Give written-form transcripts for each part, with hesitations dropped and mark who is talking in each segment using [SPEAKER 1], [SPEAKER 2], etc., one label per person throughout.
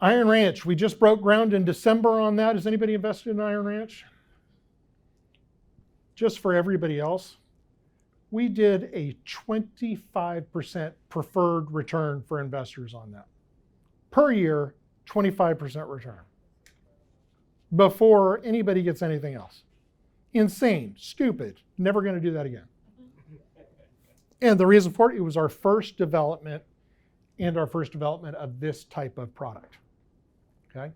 [SPEAKER 1] Iron Ranch, we just broke ground in December on that. Has anybody invested in Iron Ranch? Just for everybody else, we did a 25% preferred return for investors on that. Per year, 25% return. Before anybody gets anything else. Insane, stupid, never going to do that again. And the reason for it, it was our first development and our first development of this type of product. Okay.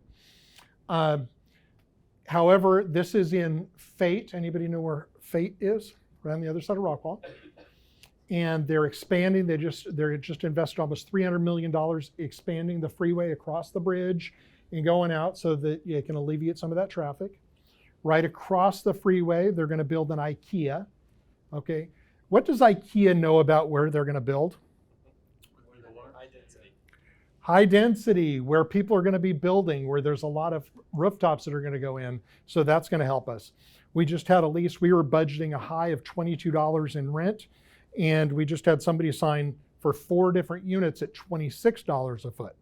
[SPEAKER 1] However, this is in Fate. Anybody know where Fate is? Right on the other side of Rockwall. And they're expanding. They just invested almost $300 million expanding the freeway across the bridge and going out so that you can alleviate some of that traffic. Right across the freeway, they're going to build an IKEA. Okay. What does IKEA know about where they're going to build?
[SPEAKER 2] High density.
[SPEAKER 1] High density, where people are going to be building, where there's a lot of rooftops that are going to go in. So that's going to help us. We just had a lease. We were budgeting a high of $22 in rent. And we just had somebody sign for 4 different units at $26 a foot.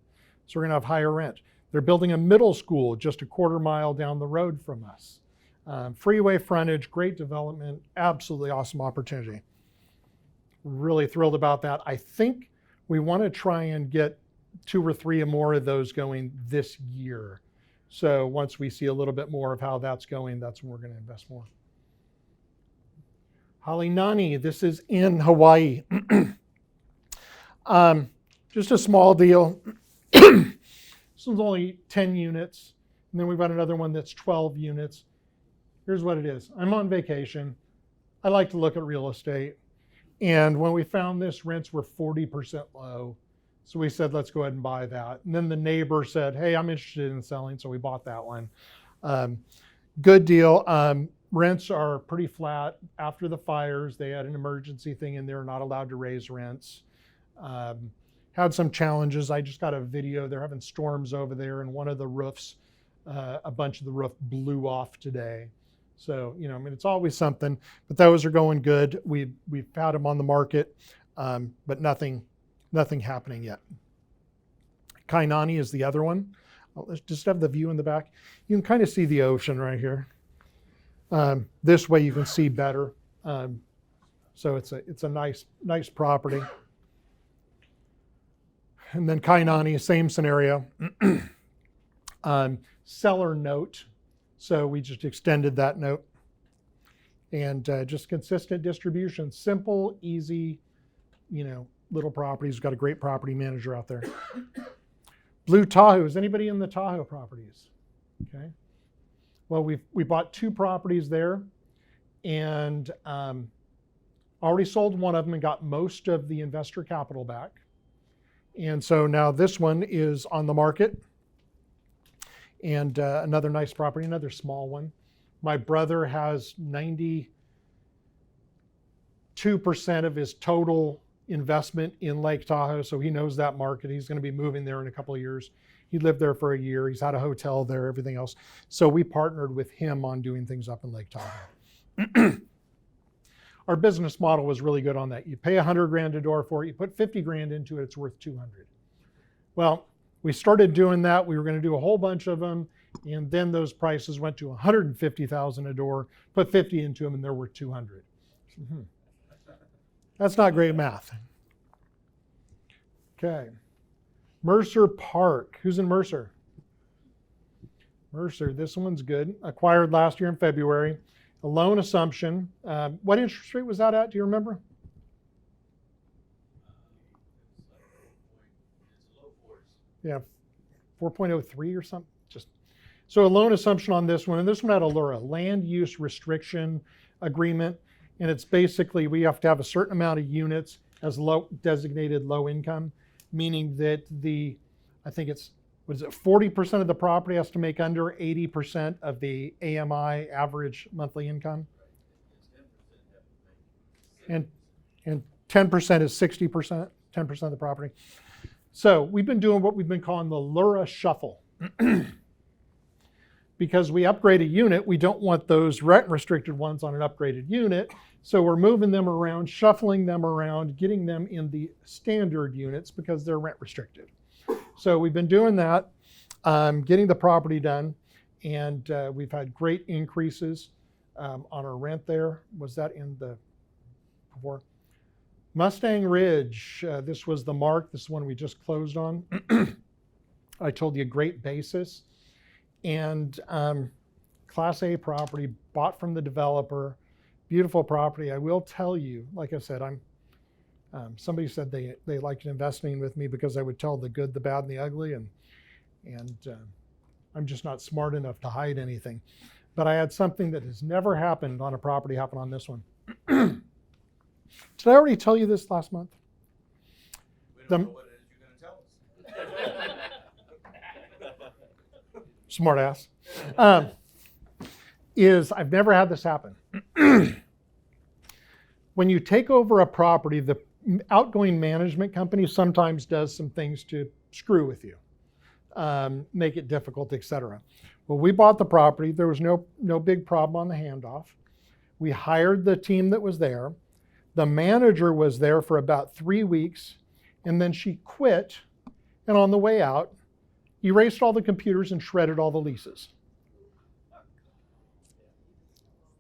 [SPEAKER 1] So we're going to have higher rent. They're building a middle school just a quarter mile down the road from us. Freeway frontage, great development, absolutely awesome opportunity. Really thrilled about that. I think we want to try and get 2 or 3 more of those going this year. So once we see a little bit more of how that's going, that's when we're going to invest more. Halinani, this is in Hawaii. Just a small deal. This one's only 10 units. And then we've got another one that's 12 units. Here's what it is. I'm on vacation. I like to look at real estate. And when we found this, rents were 40% low. So we said, let's go ahead and buy that. And then the neighbor said, hey, I'm interested in selling. So we bought that one. Good deal. Rents are pretty flat. After the fires, they had an emergency thing in there, not allowed to raise rents. Had some challenges. I just got a video. They're having storms over there, and one of the roofs, a bunch of the roof blew off today. So, I mean, it's always something, but those are going good. We've had them on the market, but nothing happening yet. Kainani is the other one. Let's just have the view in the back. You can kind of see the ocean right here. This way you can see better. So it's a nice property. And then Kainani, same scenario. Seller note. So we just extended that note. And just consistent distribution. Simple, easy, little properties. Got a great property manager out there. Blue Tahoe. Is anybody in the Tahoe properties? Okay. Well, we bought 2 properties there, and already sold one of them and got most of the investor capital back. And so now this one is on the market, and another nice property, another small one. My brother has 92% of his total investment in Lake Tahoe, so he knows that market. He's going to be moving there in a couple of years. He lived there for a year. He's had a hotel there, everything else. So we partnered with him on doing things up in Lake Tahoe. Our business model was really good on that. You pay $100,000 a door for it. You put 50 grand into it, it's worth 200. Well, we started doing that. We were going to do a whole bunch of them. And then those prices went to 150,000 a door, put 50 into them, and they're worth 200. That's not great math. Okay. Mercer Park. Who's in Mercer? Mercer, this one's good. Acquired last year in February. A loan assumption. What interest rate was that at? Do you remember? Yeah, 4.03 or something. So a loan assumption on this one, and this one had a LURA, land use restriction agreement, and it's basically we have to have a certain amount of units as designated low income, meaning that I think it's, 40% of the property has to make under 80% of the AMI average monthly income. And 10% is 60%, 10% of the property. So we've been doing what we've been calling the LURA shuffle. Because we upgrade a unit, we don't want those rent restricted ones on an upgraded unit. So we're moving them around, shuffling them around, getting them in the standard units because they're rent restricted. So we've been doing that. getting the property done, and we've had great increases on our rent there. Was that in the before? Mustang Ridge, this was the mark. This is one we just closed on. I told you, great basis. And Class A property bought from the developer. Beautiful property. I will tell you, like I said, somebody said they liked investing with me because I would tell the good, the bad, and the ugly, and I'm just not smart enough to hide anything. But I had something that has never happened on a property happen on this one. Did I already tell you this last month?
[SPEAKER 2] We don't know what it is you're going to tell us.
[SPEAKER 1] Smart ass. I've never had this happen. When you take over a property, the outgoing management company sometimes does some things to screw with you, make it difficult, etc. Well, we bought the property. There was no big problem on the handoff. We hired the team that was there. The manager was there for about 3 weeks, and then she quit, and on the way out, erased all the computers and shredded all the leases.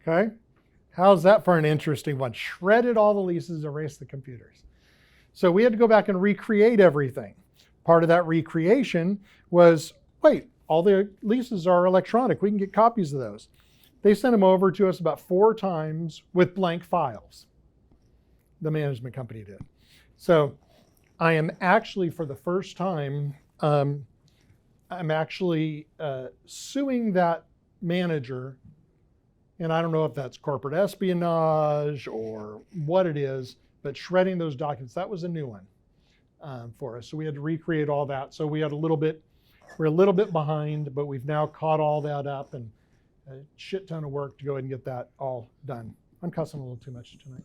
[SPEAKER 1] Okay? How's that for an interesting one? Shredded all the leases, erased the computers. So we had to go back and recreate everything. Part of that recreation was, wait, all the leases are electronic. We can get copies of those. They sent them over to us about 4 times with blank files. The management company did. So I am actually, for the first time, I'm actually suing that manager. And I don't know if that's corporate espionage or what it is, but shredding those documents, that was a new one for us. So we had to recreate all that. So we're a little bit behind, but we've now caught all that up, and a shit ton of work to go ahead and get that all done. I'm cussing a little too much tonight.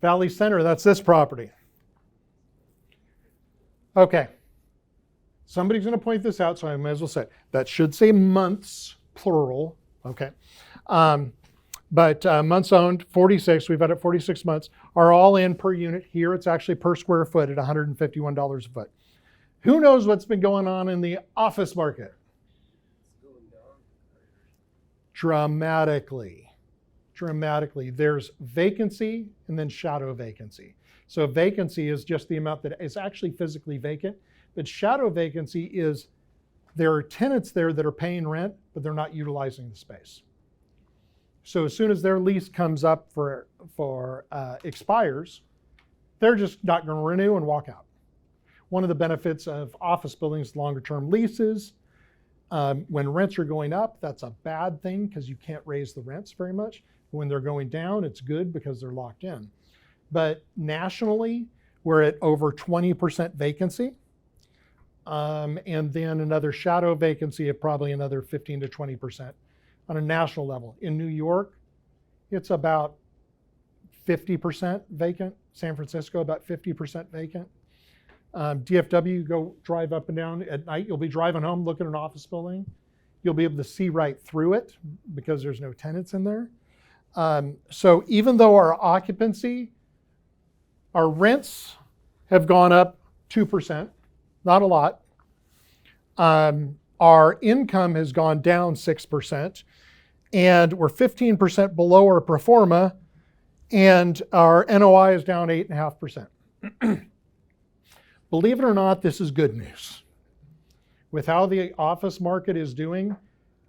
[SPEAKER 1] Valley Center, that's this property. Okay. Somebody's going to point this out, so I may as well say it. That should say months, plural. Okay. But months owned, 46. We've had it 46 months. Are all in per unit. Here it's actually per square foot at $151 a foot. Who knows what's been going on in the office market? Dramatically. There's vacancy and then shadow vacancy. So vacancy is just the amount that is actually physically vacant, but shadow vacancy is there are tenants there that are paying rent, but they're not utilizing the space. So as soon as their lease comes up for expires, they're just not going to renew and walk out. One of the benefits of office buildings, longer term leases, when rents are going up, that's a bad thing because you can't raise the rents very much. When they're going down, it's good because they're locked in. But nationally, we're at over 20% vacancy. And then another shadow vacancy of probably another 15 to 20% on a national level. In New York, it's about 50% vacant. San Francisco, about 50% vacant. DFW, go drive up and down at night. You'll be driving home, looking at an office building. You'll be able to see right through it because there's no tenants in there. So even though our occupancy, our rents have gone up 2%, not a lot. Our income has gone down 6%, and we're 15% below our pro forma, and our NOI is down 8.5%. Believe it or not, this is good news. With how the office market is doing,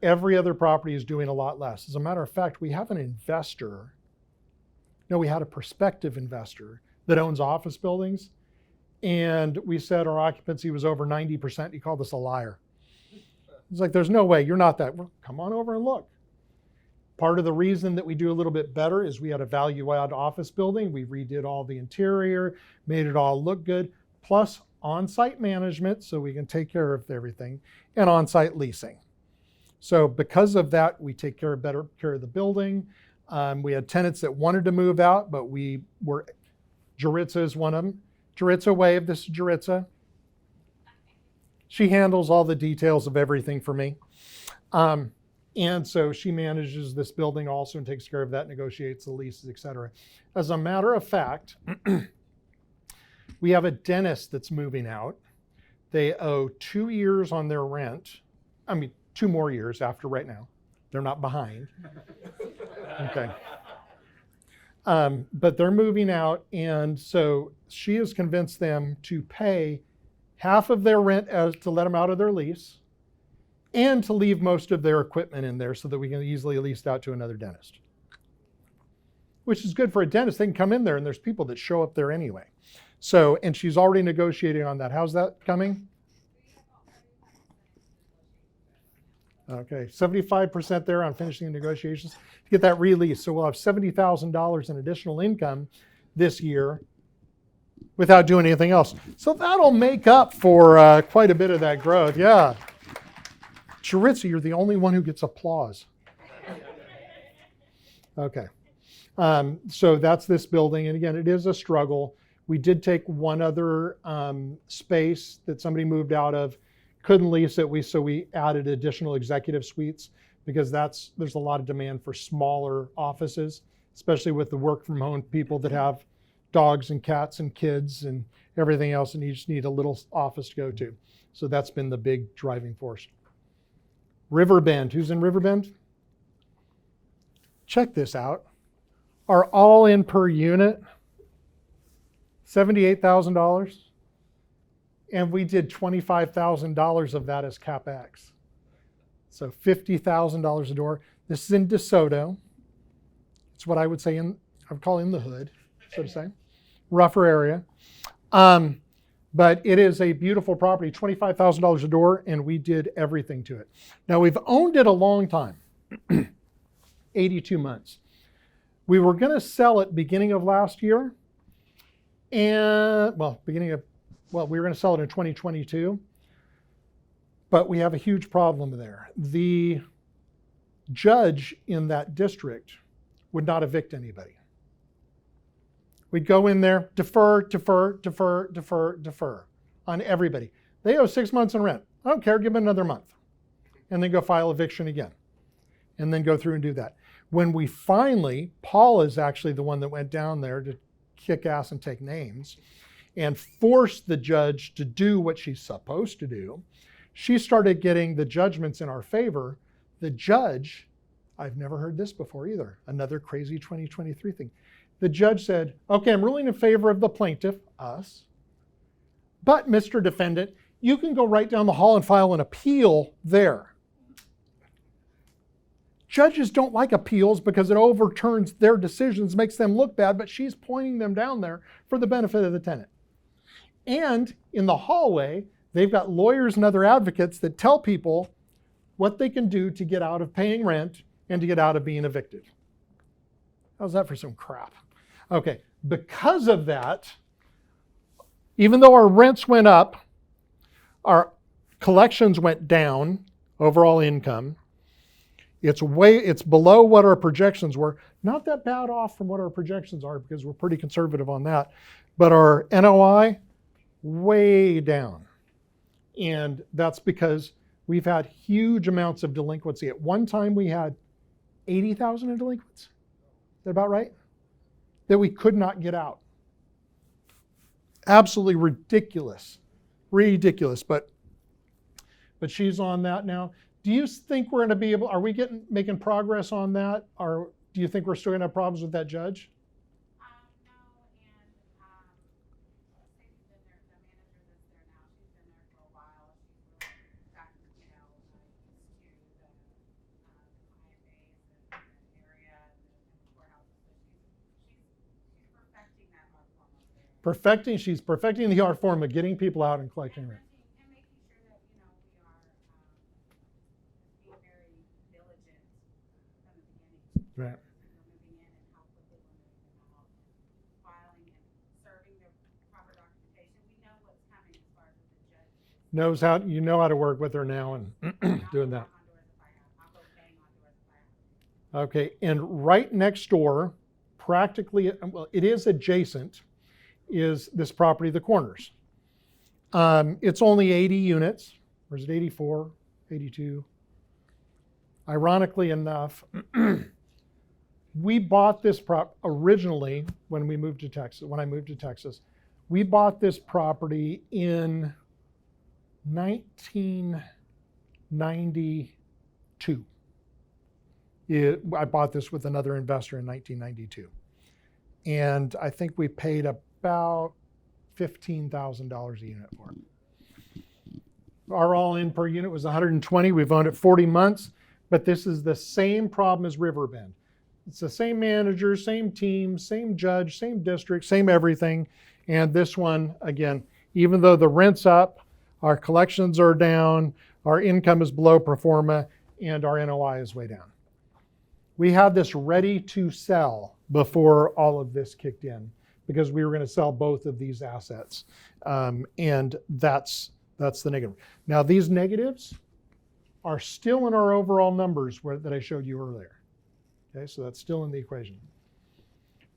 [SPEAKER 1] every other property is doing a lot less. As a matter of fact, we have we had a prospective investor that owns office buildings, and we said our occupancy was over 90%. He called us a liar. He's like, there's no way, you're not that. Well, come on over and look. Part of the reason that we do a little bit better is we had a value-add office building. We redid all the interior, made it all look good, plus on-site management so we can take care of everything, and on-site leasing. So because of that, we take better care of the building. We had tenants that wanted to move out, but Jaritza is one of them. Jaritza, wave, this is Jaritza. She handles all the details of everything for me. And so she manages this building also and takes care of that, negotiates the leases, et cetera. As a matter of fact, we have a dentist that's moving out They owe 2 years on their rent. I mean, 2 more years after right now. They're not behind. Okay. But they're moving out, and so she has convinced them to pay half of their rent to let them out of their lease, and to leave most of their equipment in there so that we can easily lease it out to another dentist. Which is good for a dentist. They can come in there and there's people that show up there anyway. So, and she's already negotiating on that. How's that coming? Okay, 75% there on finishing the negotiations to get that release. So we'll have $70,000 in additional income this year without doing anything else. So that'll make up for quite a bit of that growth. Yeah. Charitza, you're the only one who gets applause. Okay. So that's this building. And again, it is a struggle. We did take one other space that somebody moved out of, couldn't lease it. So we added additional executive suites because there's a lot of demand for smaller offices, especially with the work from home people that have dogs and cats and kids and everything else, and you just need a little office to go to. So that's been the big driving force. Riverbend, who's in Riverbend? Check this out. Our all-in per unit, $78,000. And we did $25,000 of that as CapEx. So $50,000 a door. This is in DeSoto. It's what I would say I would call in the hood, so to say. Rougher area. But it is a beautiful property, $25,000 a door, and we did everything to it. Now, we've owned it a long time, 82 months. We were going to sell it beginning of last year, and, we were going to sell it in 2022, but we have a huge problem there. The judge in that district would not evict anybody. We'd go in there, defer on everybody. They owe 6 months in rent. I don't care, give them another month. And then go file eviction again. And then go through and do that. When we finally, Paul is actually the one that went down there to kick ass and take names and forced the judge to do what she's supposed to do. She started getting the judgments in our favor. The judge, I've never heard this before either, another crazy 2023 thing. The judge said, okay, I'm ruling in favor of the plaintiff, us, but Mr. Defendant, you can go right down the hall and file an appeal there. Judges don't like appeals because it overturns their decisions, makes them look bad, but she's pointing them down there for the benefit of the tenant. And in the hallway, they've got lawyers and other advocates that tell people what they can do to get out of paying rent and to get out of being evicted. How's that for some crap? Okay, because of that, even though our rents went up, our collections went down, overall income. It's below what our projections were. Not that bad off from what our projections are because we're pretty conservative on that. But our NOI, way down. And that's because we've had huge amounts of delinquency. At one time we had 80,000 in delinquents. Is that about right? That we could not get out. Absolutely ridiculous. Ridiculous. But she's on that now. Do you think we're going to be able, are we making progress on that? Or do you think we're still going to have problems with that judge?
[SPEAKER 3] No, and Stacy's been there, the manager that's there now, she's been there for a while. She's really gotten, used to the client base and the area and the courthouses. So she's perfecting that art form over there.
[SPEAKER 1] She's perfecting the art form of getting people out and collecting rent.
[SPEAKER 3] And making sure that, we are being very diligent from the beginning.
[SPEAKER 1] Right.
[SPEAKER 3] Moving in and how quickly we're moving out, filing and serving the proper documentation. We know what's coming as far as the judge.
[SPEAKER 1] You know how to work with her now and doing that.
[SPEAKER 3] I'll go bang on doors if I have to.
[SPEAKER 1] Okay, and right next door, practically, well, it is adjacent, is this property, the Corners. It's only 80 units, or is it 84, 82? Ironically enough, we bought this originally when I moved to Texas. We bought this property in 1992. I bought this with another investor in 1992. And I think we paid about $15,000 a unit for it. Our all-in per unit was 120. We've owned it 40 months, but this is the same problem as Riverbend. It's the same manager, same team, same judge, same district, same everything. And this one, again, even though the rent's up, our collections are down, our income is below pro forma, and our NOI is way down. We had this ready to sell before all of this kicked in because we were going to sell both of these assets. And that's the negative. Now, these negatives are still in our overall numbers that I showed you earlier. Okay, so that's still in the equation.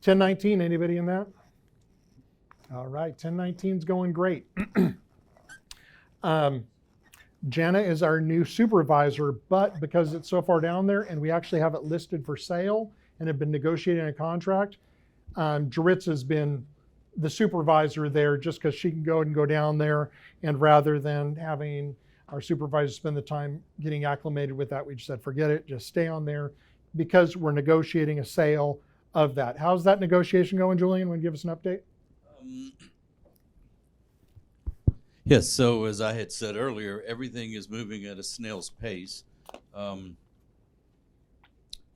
[SPEAKER 1] 1019, anybody in that? All right, 1019 is going great. Jana is our new supervisor, but because it's so far down there and we actually have it listed for sale and have been negotiating a contract, Jaritz has been the supervisor there just because she can go down there, and rather than having our supervisor spend the time getting acclimated with that, we just said, forget it, just stay on there because we're negotiating a sale of that. How's that negotiation going, Julian? Want to give us an update?
[SPEAKER 4] Yes, so as I had said earlier, everything is moving at a snail's pace. When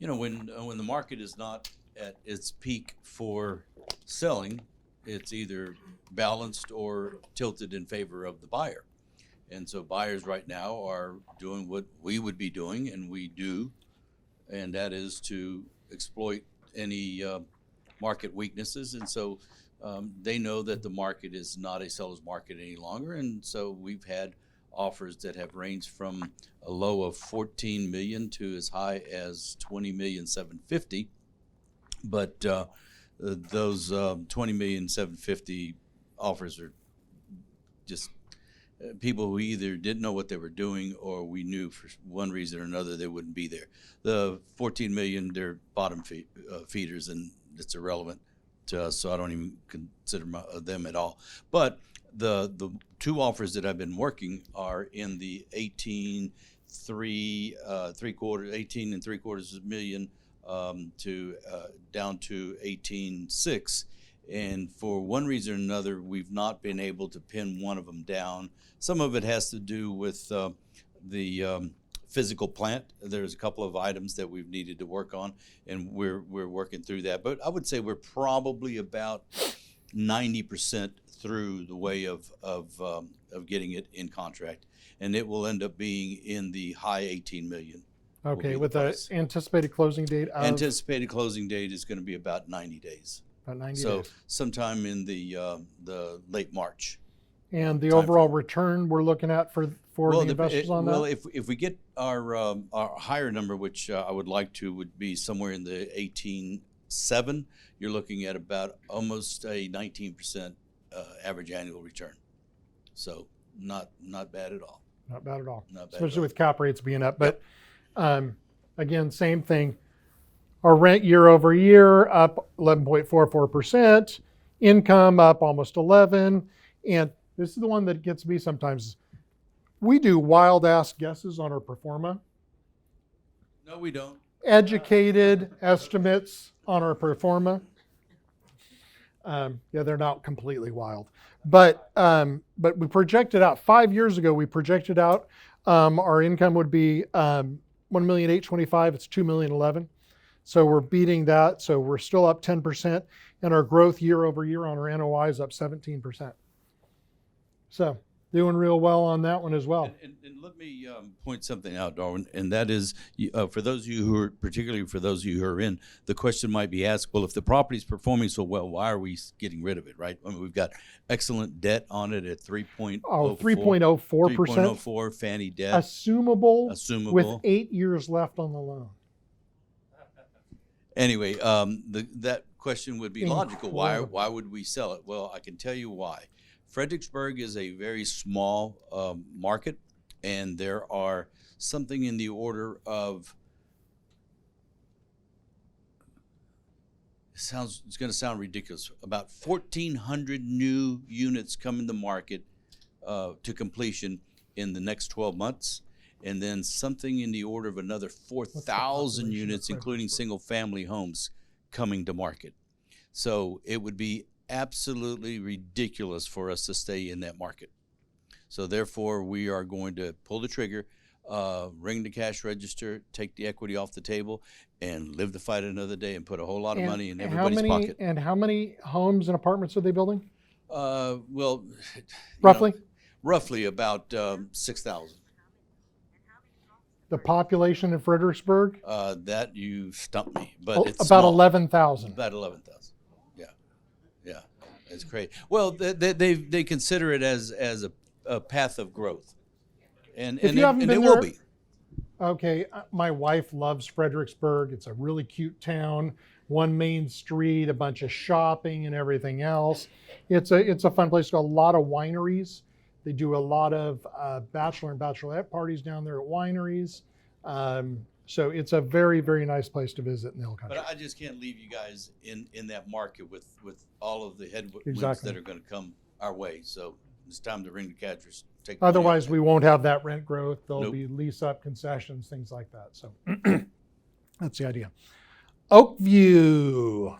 [SPEAKER 4] the market is not at its peak for selling, it's either balanced or tilted in favor of the buyer. And so buyers right now are doing what we would be doing, and we do, and that is to exploit any market weaknesses. And so they know that the market is not a seller's market any longer, and so we've had offers that have ranged from a low of 14 million to as high as 20,750,000. But those 20,750,000 offers are just people who either didn't know what they were doing or we knew for one reason or another they wouldn't be there. The 14 million, they're bottom feeders, and it's irrelevant to us, so I don't even consider them at all. But the two offers that I've been working are in the 18 and 3/4 million to down to 18.6, and for one reason or another we've not been able to pin one of them down. Some of it has to do with the physical plant. There's a couple of items that we've needed to work on, and we're working through that. But I would say we're probably about 90% through the way of getting it in contract, and it will end up being in the high 18 million.
[SPEAKER 1] Okay, with the anticipated closing date of?
[SPEAKER 4] Anticipated closing date is going to be about 90 days.
[SPEAKER 1] About 90
[SPEAKER 4] so
[SPEAKER 1] days.
[SPEAKER 4] Sometime in the late March.
[SPEAKER 1] And the overall return we're looking at for the investors on that?
[SPEAKER 4] Well, if we get our higher number, which I would like to, would be somewhere in the 18.7, you're looking at about almost a 19% average annual return. So not bad at all.
[SPEAKER 1] Not bad at all.
[SPEAKER 4] Not bad
[SPEAKER 1] Especially
[SPEAKER 4] at
[SPEAKER 1] with cap rates being up. But again, same thing. Our rent year over year up 11.44%, income up almost 11, and this is the one that gets me sometimes. We do wild ass guesses on our pro forma.
[SPEAKER 4] No, we don't.
[SPEAKER 1] Educated estimates on our pro forma. Yeah, they're not completely wild, but we projected out 5 years ago. We projected out our income would be 1,825,000. It's 2,011,000. So we're beating that. So we're still up 10%, and our growth year over year on our NOI is up 17%. So doing real well on that one as well.
[SPEAKER 4] And let me point something out, Darwin, and that is for those of you who are, particularly for those of you who are in, the question might be asked, well, if the property's performing so well, why are we getting rid of it, right? I mean, we've got excellent debt on it at 3.04%. 3.04 Fannie debt.
[SPEAKER 1] Assumable with
[SPEAKER 4] Assumable.
[SPEAKER 1] 8 years left on the loan.
[SPEAKER 4] Anyway, that question would be logical.
[SPEAKER 1] Incredible.
[SPEAKER 4] Why would we sell it? Well, I can tell you why. Fredericksburg is a very small market, and there are something in the order of, it's going to sound ridiculous, about 1,400 new units come in the market to completion in the next 12 months, and then something in the order of another 4,000
[SPEAKER 1] population of
[SPEAKER 4] units, including
[SPEAKER 1] Fredericksburg?
[SPEAKER 4] single-family homes, coming to market. So it would be absolutely ridiculous for us to stay in that market. So therefore, we are going to pull the trigger, ring the cash register, take the equity off the table, and live to fight another day and put a whole lot of money in everybody's pocket.
[SPEAKER 1] And how many homes and apartments are they building?
[SPEAKER 4] Well, you
[SPEAKER 1] Roughly?
[SPEAKER 4] know, roughly about 6,000.
[SPEAKER 1] The population in Fredericksburg?
[SPEAKER 4] That you stumped me, but it's
[SPEAKER 1] About
[SPEAKER 4] small.
[SPEAKER 1] 11,000.
[SPEAKER 4] About 11,000. Yeah, it's crazy. Well, they consider it as a path of growth, and
[SPEAKER 1] If you haven't
[SPEAKER 4] it
[SPEAKER 1] been
[SPEAKER 4] will
[SPEAKER 1] there-
[SPEAKER 4] be.
[SPEAKER 1] Okay, my wife loves Fredericksburg. It's a really cute town. One main street, a bunch of shopping and everything else. It's a fun place. Got a lot of wineries. They do a lot of bachelor and bachelorette parties down there at wineries. So it's a very, very nice place to visit in the Hill Country.
[SPEAKER 4] But I just can't leave you guys in that market with all of the headwinds
[SPEAKER 1] Exactly.
[SPEAKER 4] that are going to come our way. So it's time to ring the catchers. Take the money
[SPEAKER 1] Otherwise,
[SPEAKER 4] out.
[SPEAKER 1] we won't have that rent growth. There'll
[SPEAKER 4] Nope.
[SPEAKER 1] be lease up concessions, things like that. So that's the idea. Oakview.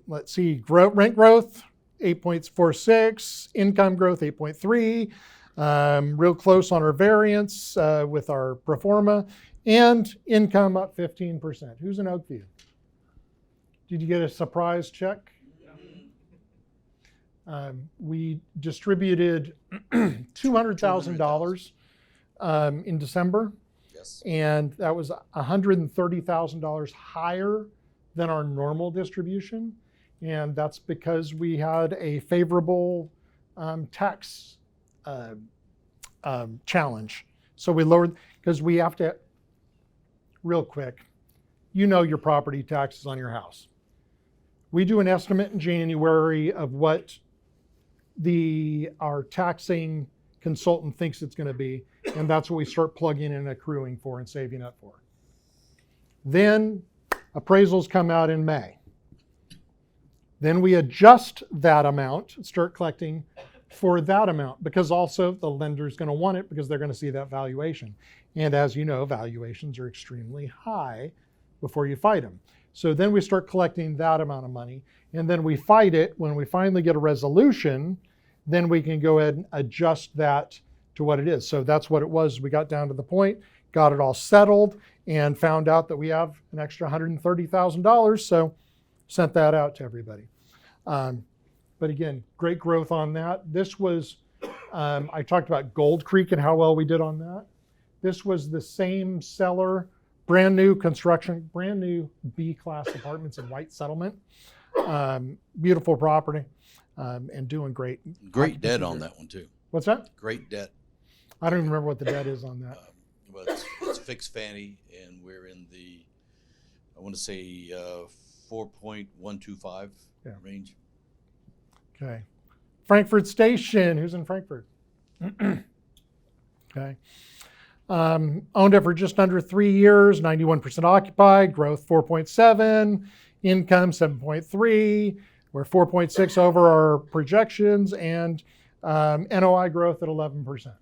[SPEAKER 1] Let's see, rent growth, 8.46, income growth, 8.3. Real close on our variance with our pro forma, and income up 15%. Who's in Oakview? Did you get a surprise check? We distributed $200,000 in December,
[SPEAKER 4] Yes.
[SPEAKER 1] and that was $130,000 higher than our normal distribution. And that's because we had a favorable tax challenge. So we lowered, because we have to, real quick, you know your property taxes on your house. We do an estimate in January of what our taxing consultant thinks it's going to be, and that's what we start plugging in and accruing for and saving up for. Then appraisals come out in May. Then we adjust that amount, start collecting for that amount, because also the lender's going to want it because they're going to see that valuation. And as you know, valuations are extremely high before you fight them. So then we start collecting that amount of money, and then we fight it. When we finally get a resolution, then we can go ahead and adjust that to what it is. So that's what it was. We got down to the point, got it all settled, and found out that we have an extra $130,000. So sent that out to everybody. But again, great growth on that. This was, I talked about Gold Creek and how well we did on that. This was the same seller, brand new construction, brand new B-class apartments in White Settlement. Beautiful property, and doing great.
[SPEAKER 4] Great debt on that one too.
[SPEAKER 1] What's that?
[SPEAKER 4] Great debt.
[SPEAKER 1] I don't even remember what the debt is on that.
[SPEAKER 4] Well, it's fixed Fannie, and we're in the, I want to say 4.125 range.
[SPEAKER 1] Okay. Frankfurt Station, who's in Frankfurt? Okay. Owned it for just under 3 years, 91% occupied, growth 4.7, income 7.3. We're 4.6 over our projections, and NOI growth at 11%.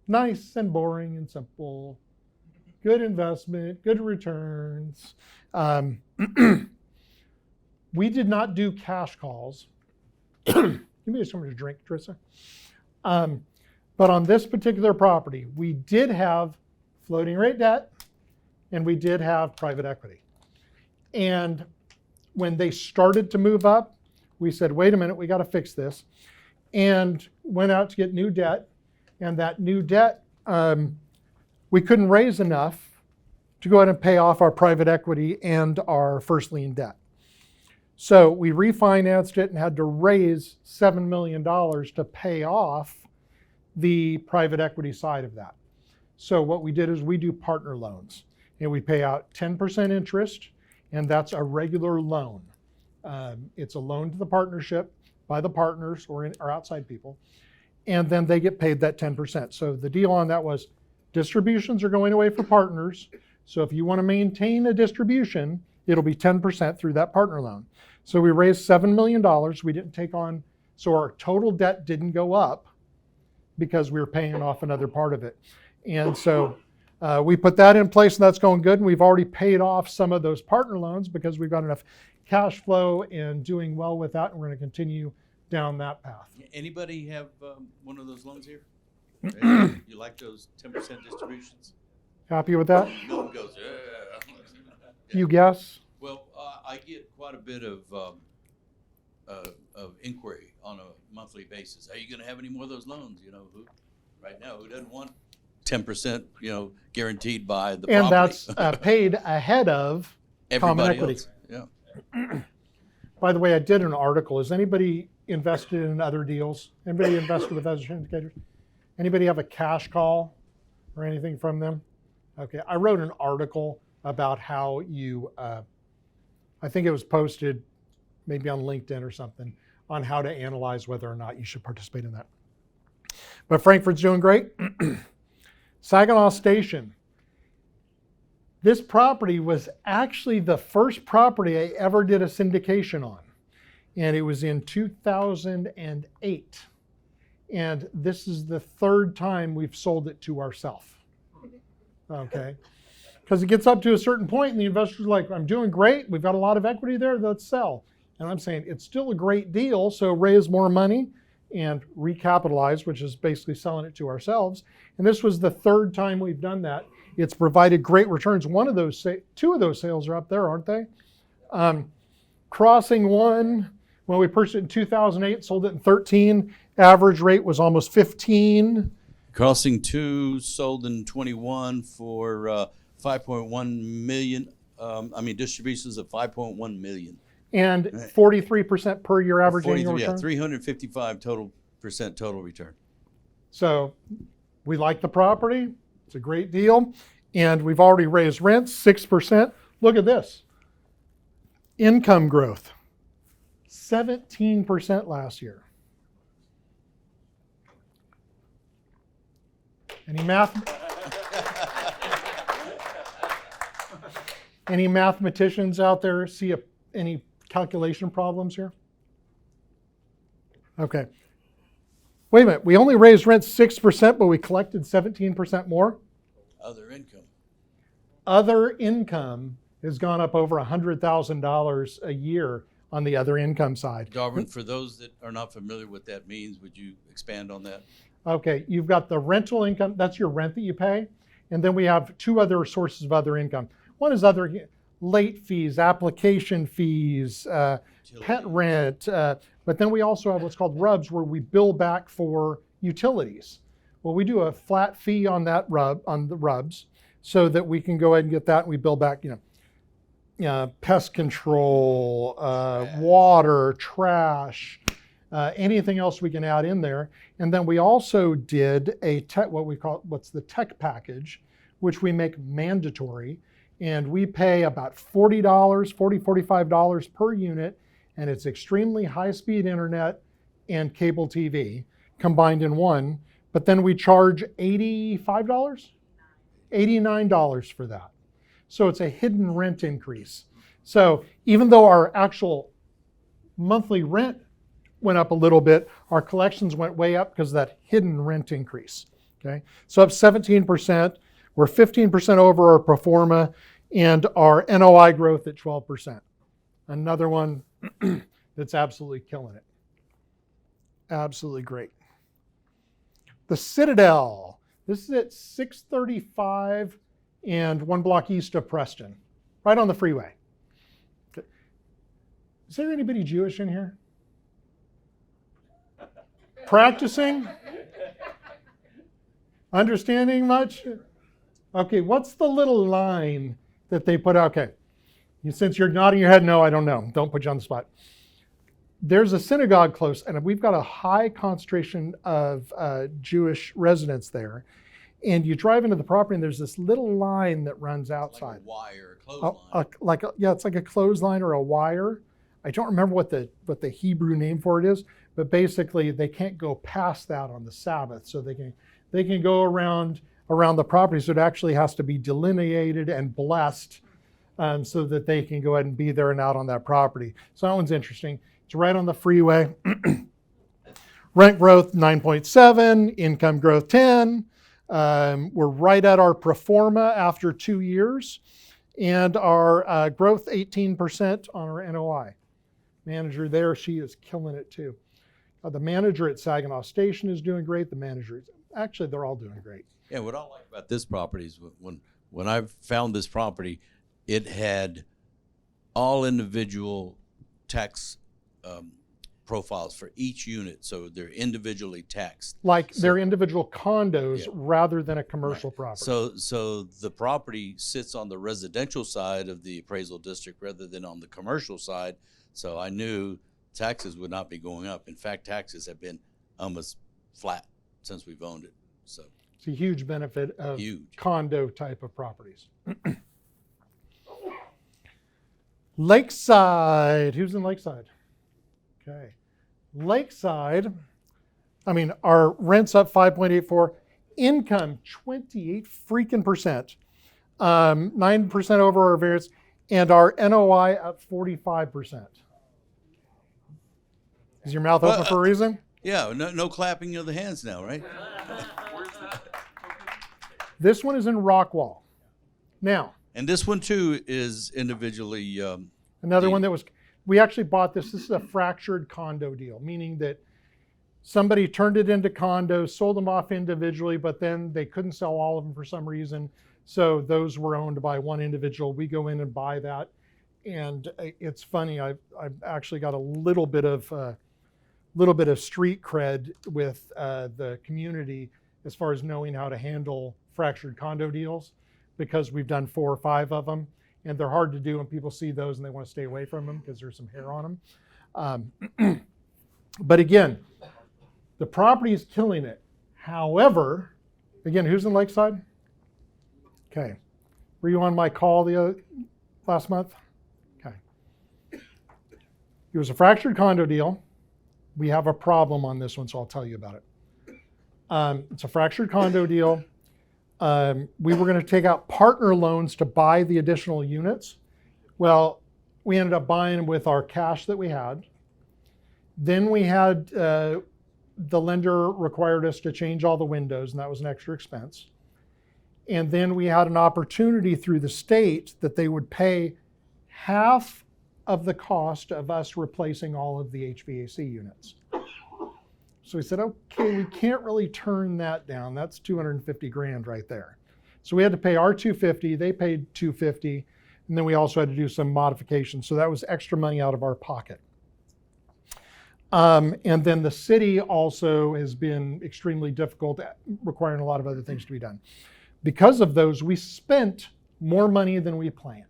[SPEAKER 1] Nice and boring and simple. Good investment, good returns. We did not do cash calls. Give me something to drink, Trissa. But on this particular property, we did have floating rate debt, and we did have private equity. And when they started to move up, we said, wait a minute, we got to fix this. And went out to get new debt. And that new debt, we couldn't raise enough to go ahead and pay off our private equity and our first lien debt. So we refinanced it and had to raise $7 million to pay off the private equity side of that. So what we did is we do partner loans, and we pay out 10% interest, and that's a regular loan. It's a loan to the partnership by the partners or outside people, and then they get paid that 10%. So the deal on that was distributions are going away for partners. So if you want to maintain a distribution, it'll be 10% through that partner loan. So we raised $7 million. We didn't take on, so our total debt didn't go up. because we were paying off another part of it. And so we put that in place, and that's going good. And we've already paid off some of those partner loans because we've got enough cash flow and doing well with that, and we're going to continue down that path.
[SPEAKER 4] Anybody have one of those loans here? You like those 10% distributions?
[SPEAKER 1] Happy with that?
[SPEAKER 4] Milton goes, yeah.
[SPEAKER 1] You guess?
[SPEAKER 4] Well, I get quite a bit of inquiry on a monthly basis. Are you going to have any more of those loans? You know, right now, who doesn't want 10%, guaranteed by the
[SPEAKER 1] And
[SPEAKER 4] property?
[SPEAKER 1] that's paid ahead of common
[SPEAKER 4] Everybody
[SPEAKER 1] equity.
[SPEAKER 4] else. Yeah.
[SPEAKER 1] By the way, I did an article. Is anybody invested in other deals? Anybody invested with other syndicators? Anybody have a cash call or anything from them? Okay, I wrote an article about how you, I think it was posted maybe on LinkedIn or something, on how to analyze whether or not you should participate in that. But Frankfurt's doing great. Saginaw Station. This property was actually the first property I ever did a syndication on. And it was in 2008. And this is the third time we've sold it to ourselves. Okay. Because it gets up to a certain point and the investor's like, I'm doing great. We've got a lot of equity there. Let's sell. And I'm saying it's still a great deal. So raise more money and recapitalize, which is basically selling it to ourselves. And this was the third time we've done that. It's provided great returns. Two of those sales are up there, aren't they? Crossing one, when we purchased it in 2008, sold it in 13. Average rate was almost 15.
[SPEAKER 4] Crossing 2 sold in 21 for 5.1 million. Distributions of 5.1 million.
[SPEAKER 1] And 43% per year average annual return.
[SPEAKER 4] Yeah, 355 total return.
[SPEAKER 1] So we like the property. It's a great deal. And we've already raised rents 6%. Look at this. Income growth, 17% last year. Any mathematicians out there see any calculation problems here? Okay. Wait a minute. We only raised rents 6%, but we collected 17% more?
[SPEAKER 4] Other income.
[SPEAKER 1] Other income has gone up over $100,000 a year on the other income side.
[SPEAKER 4] Darwin, for those that are not familiar with what that means, would you expand on that?
[SPEAKER 1] Okay, you've got the rental income. That's your rent that you pay. And then we have two other sources of other income. One is other late fees, application fees, pet rent. But then we also have what's called RUBS, where we bill back for utilities. Well, we do a flat fee on that on the RUBS, so that we can go ahead and get that, and we bill back, pest control, water, trash, anything else we can add in there. And then we also did what's the tech package, which we make mandatory. And we pay about $45 per unit, and it's extremely high-speed internet and cable TV combined in one. But then we charge $85? $89 for that. So it's a hidden rent increase. So even though our actual monthly rent went up a little bit, our collections went way up because of that hidden rent increase. Okay, so up 17%. We're 15% over our pro forma, and our NOI growth at 12%. Another one that's absolutely killing it. Absolutely great. The Citadel. This is at 635 and 1 block east of Preston, right on the freeway. Is there anybody Jewish in here? Practicing? Understanding much? Okay, what's the little line that they put out? Okay, since you're nodding your head, no, I don't know. Don't put you on the spot. There's a synagogue close, and we've got a high concentration of Jewish residents there. And you drive into the property, and there's this little line that runs outside.
[SPEAKER 4] Like a wire, a clothesline.
[SPEAKER 1] It's like a clothesline or a wire. I don't remember what the Hebrew name for it is, but basically they can't go past that on the Sabbath, so they can go around the property. So it actually has to be delineated and blessed, so that they can go ahead and be there and out on that property. So that one's interesting. It's right on the freeway. Rent growth 9.7, income growth 10. We're right at our pro forma after 2 years, and our growth 18% on our NOI. Manager there, she is killing it too. The manager at Saginaw Station is doing great. The managers, actually, they're all doing great.
[SPEAKER 4] Yeah, what I like about this property is when I found this property, it had all individual tax profiles for each unit, so they're individually taxed.
[SPEAKER 1] Like they're individual condos rather than a commercial property.
[SPEAKER 4] So the property sits on the residential side of the appraisal district rather than on the commercial side. So I knew taxes would not be going up. In fact, taxes have been almost flat since we've owned it. So
[SPEAKER 1] it's a huge benefit of condo type of properties. Lakeside. Who's in Lakeside? Okay. Lakeside, I mean, our rent's up 5.84, income 28 freaking percent, 9% over our variance, and our NOI up 45%. Is your mouth open for a reason?
[SPEAKER 4] Yeah, no clapping of the hands now, right?
[SPEAKER 1] This one is in Rockwall. Now.
[SPEAKER 4] And this one too is individually.
[SPEAKER 1] Another one that was, we actually bought this. This is a fractured condo deal, meaning that somebody turned it into condos, sold them off individually, but then they couldn't sell all of them for some reason. So those were owned by one individual. We go in and buy that. And it's funny, I've actually got a little bit of street cred with the community as far as knowing how to handle fractured condo deals, because we've done 4 or 5 of them, and they're hard to do, and people see those and they want to stay away from them because there's some hair on them. But again, the property is killing it. However, again, who's in Lakeside? Okay. Were you on my call last month? Okay. It was a fractured condo deal. We have a problem on this one, so I'll tell you about it. It's a fractured condo deal. We were going to take out partner loans to buy the additional units. Well, we ended up buying with our cash that we had. Then we had, the lender required us to change all the windows, and that was an extra expense. And then we had an opportunity through the state that they would pay half of the cost of us replacing all of the HVAC units. So we said, okay, we can't really turn that down. That's 250 grand right there. So we had to pay our 250, they paid 250, and then we also had to do some modifications. So that was extra money out of our pocket. And then the city also has been extremely difficult, requiring a lot of other things to be done. Because of those, we spent more money than we planned.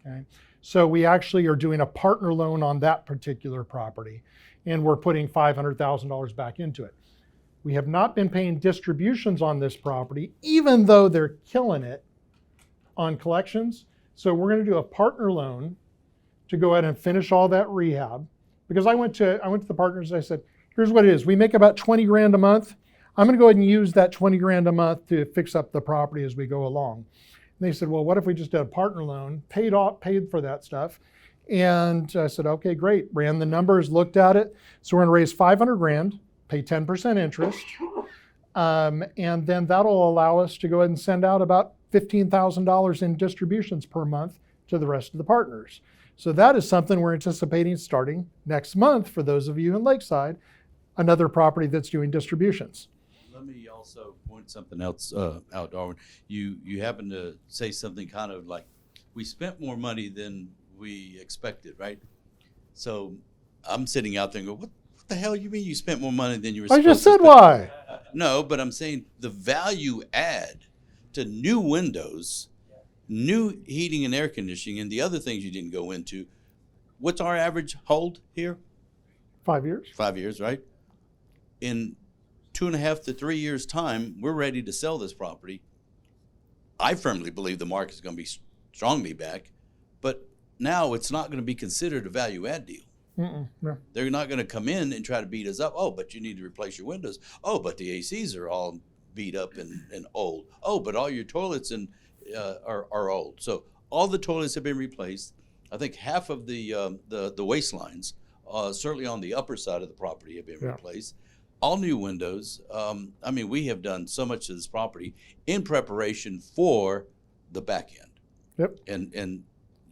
[SPEAKER 1] Okay? So we actually are doing a partner loan on that particular property, and we're putting $500,000 back into it. We have not been paying distributions on this property, even though they're killing it on collections. So we're going to do a partner loan to go ahead and finish all that rehab. Because I went to the partners and I said, here's what it is. We make about 20 grand a month. I'm going to go ahead and use that 20 grand a month to fix up the property as we go along. And they said, well, what if we just did a partner loan, paid for that stuff? And I said, okay, great. Ran the numbers, looked at it. So we're going to raise 500 grand, pay 10% interest. And then that'll allow us to go ahead and send out about $15,000 in distributions per month to the rest of the partners. So that is something we're anticipating starting next month for those of you in Lakeside, another property that's doing distributions.
[SPEAKER 4] Let me also point something else out, Darwin. You happen to say something kind of like, we spent more money than we expected, right? So I'm sitting out there and go, what the hell you mean you spent more money than you were supposed to spend?
[SPEAKER 1] I just said why.
[SPEAKER 4] No, but I'm saying the value add to new windows, new heating and air conditioning, and the other things you didn't go into. What's our average hold here?
[SPEAKER 1] 5 years.
[SPEAKER 4] 5 years, right? In 2.5 to 3 years' time, we're ready to sell this property. I firmly believe the market is going to be strongly back, but now it's not going to be considered a value add deal.
[SPEAKER 1] No.
[SPEAKER 4] They're not going to come in and try to beat us up. Oh, but you need to replace your windows. Oh, but the ACs are all beat up and old. Oh, but all your toilets are old. So all the toilets have been replaced. I think half of the waste lines, certainly on the upper side of the property, have been replaced. all new windows. I mean, we have done so much of this property in preparation for the back end.
[SPEAKER 1] Yep.
[SPEAKER 4] And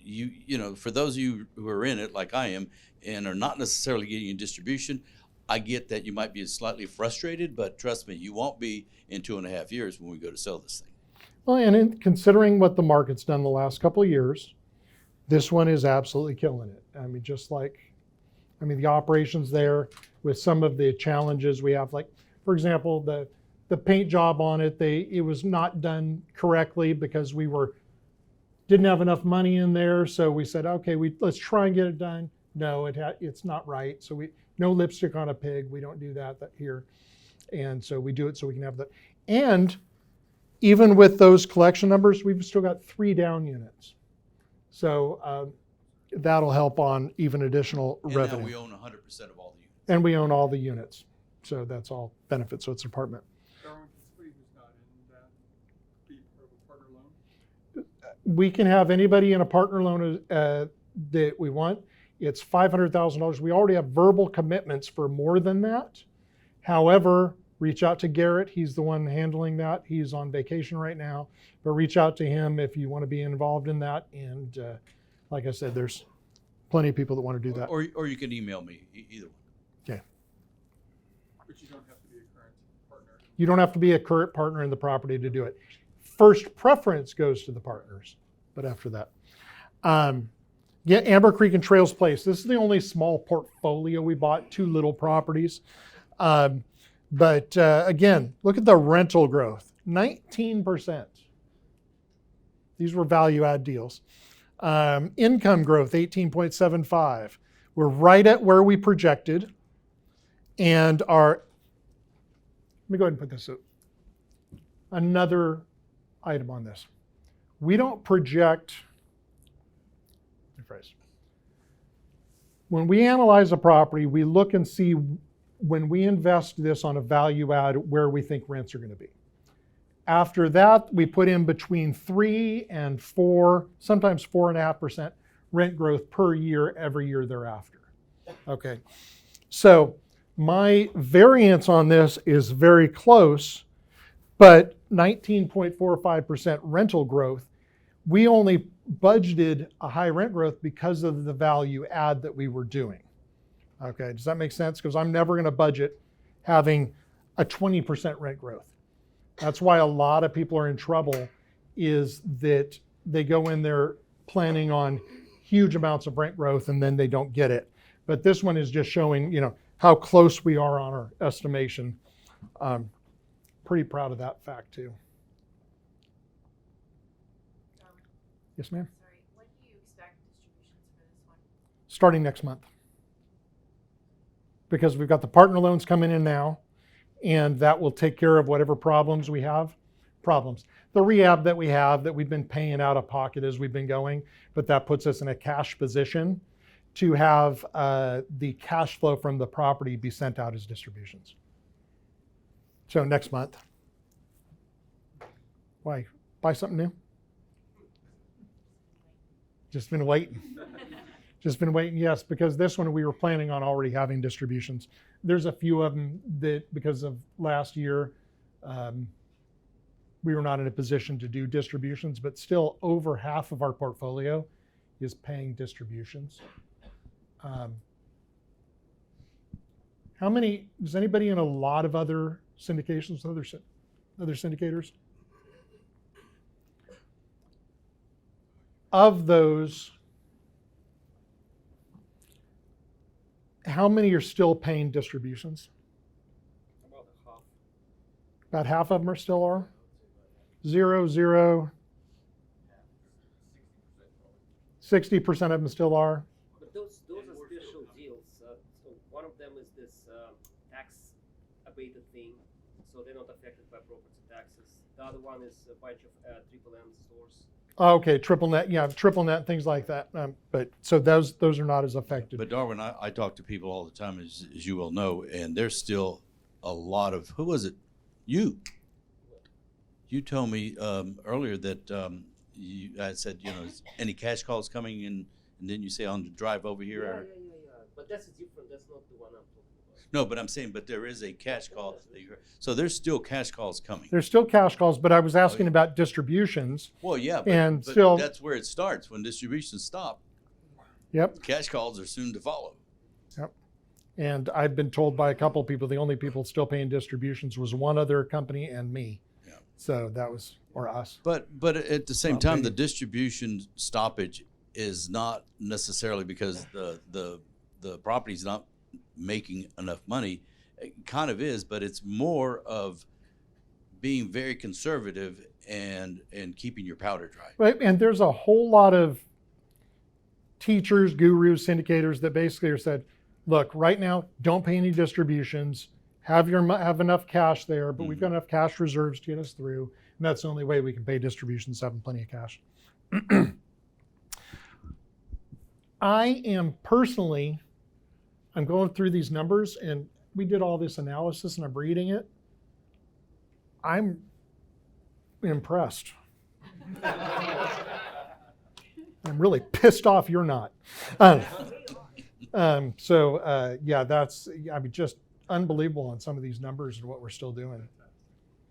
[SPEAKER 4] you know, for those of you who are in it like I am and are not necessarily getting a distribution, I get that you might be slightly frustrated, but trust me, you won't be in 2.5 years when we go to sell this thing.
[SPEAKER 1] Well, and in considering what the market's done the last couple of years, this one is absolutely killing it. I mean, the operations there with some of the challenges we have, like, for example, the paint job on it, it was not done correctly because didn't have enough money in there. So we said, okay, let's try and get it done. No, it's not right. So no lipstick on a pig. We don't do that here. And so we do it so we can have that. And even with those collection numbers, we've still got 3 down units. So that'll help on even additional revenue.
[SPEAKER 4] And now we own 100% of all the units.
[SPEAKER 1] And we own all the units. So that's all benefits. So it's an apartment.
[SPEAKER 5] Darwin, for somebody who's not in that, be part of a partner loan?
[SPEAKER 1] We can have anybody in a partner loan that we want. It's $500,000. We already have verbal commitments for more than that. However, reach out to Garrett. He's the one handling that. He's on vacation right now, but reach out to him if you want to be involved in that. And like I said, there's plenty of people that want to do that.
[SPEAKER 4] Or you can email me, either one.
[SPEAKER 1] Okay.
[SPEAKER 5] But you don't have to be a current partner.
[SPEAKER 1] You don't have to be a current partner in the property to do it. First preference goes to the partners, but after that. Amber Creek and Trails Place. This is the only small portfolio we bought, 2 little properties. But again, look at the rental growth, 19%. These were value add deals. Income growth, 18.75. We're right at where we projected. And let me go ahead and put this up. Another item on this. We don't project, when we analyze a property, we look and see when we invest this on a value add where we think rents are going to be. After that, we put in between 3 and 4, sometimes 4.5% rent growth per year every year thereafter. Okay, so my variance on this is very close, but 19.45% rental growth. We only budgeted a high rent growth because of the value add that we were doing. Okay, does that make sense? Because I'm never going to budget having a 20% rent growth. That's why a lot of people are in trouble, is that they go in there planning on huge amounts of rent growth and then they don't get it. But this one is just showing, how close we are on our estimation. Pretty proud of that fact too. Yes, ma'am.
[SPEAKER 3] Sorry, when do you expect distributions for this one?
[SPEAKER 1] Starting next month. Because we've got the partner loans coming in now, and that will take care of whatever problems we have. The rehab that we have that we've been paying out of pocket as we've been going, but that puts us in a cash position to have the cash flow from the property be sent out as distributions. So next month. Why? Buy something new? Just been waiting. Yes, because this one we were planning on already having distributions. There's a few of them that, because of last year, we were not in a position to do distributions, but still over half of our portfolio is paying distributions. Does anybody in a lot of other syndications, other syndicators? Of those, how many are still paying distributions?
[SPEAKER 5] About half.
[SPEAKER 1] About half of them still are? 0, 60% of them still are.
[SPEAKER 6] But those are special deals. So one of them is this tax abated thing, so they're not affected by property taxes. The other one is a bunch of triple M stores.
[SPEAKER 1] Okay, triple net, things like that. But so those are not as affected.
[SPEAKER 4] But Darwin, I talk to people all the time, as you well know, and there's still a lot of, who was it? You told me earlier that I said, is any cash calls coming in, and then you say on the drive over here?
[SPEAKER 6] Yeah. But that's different. That's not the one I'm talking about.
[SPEAKER 4] No, but I'm saying, but there is a cash call. So there's still cash calls coming.
[SPEAKER 1] There's still cash calls, but I was asking
[SPEAKER 4] yeah.
[SPEAKER 1] about distributions.
[SPEAKER 4] Well, yeah,
[SPEAKER 1] And
[SPEAKER 4] but
[SPEAKER 1] still-
[SPEAKER 4] that's where it starts. When distributions stop,
[SPEAKER 1] Yep.
[SPEAKER 4] cash calls are soon to follow.
[SPEAKER 1] And I've been told by a couple of people, the only people still paying distributions was one other company and me.
[SPEAKER 4] Yeah.
[SPEAKER 1] So that was, or us.
[SPEAKER 4] But at the same
[SPEAKER 1] Not
[SPEAKER 4] time,
[SPEAKER 1] big.
[SPEAKER 4] the distribution stoppage is not necessarily because the property's not making enough money. It kind of is, but it's more of being very conservative and keeping your powder dry.
[SPEAKER 1] Right. And there's a whole lot of teachers, gurus, syndicators that basically are said, look, right now, don't pay any distributions, have enough cash there, but we've got enough cash reserves to get us through. And that's the only way we can pay distributions, having plenty of cash. I am personally, I'm going through these numbers and we did all this analysis and I'm reading it. I'm impressed. I'm really pissed off you're not. Yeah, that's, I mean, just unbelievable on some of these numbers and what we're still doing.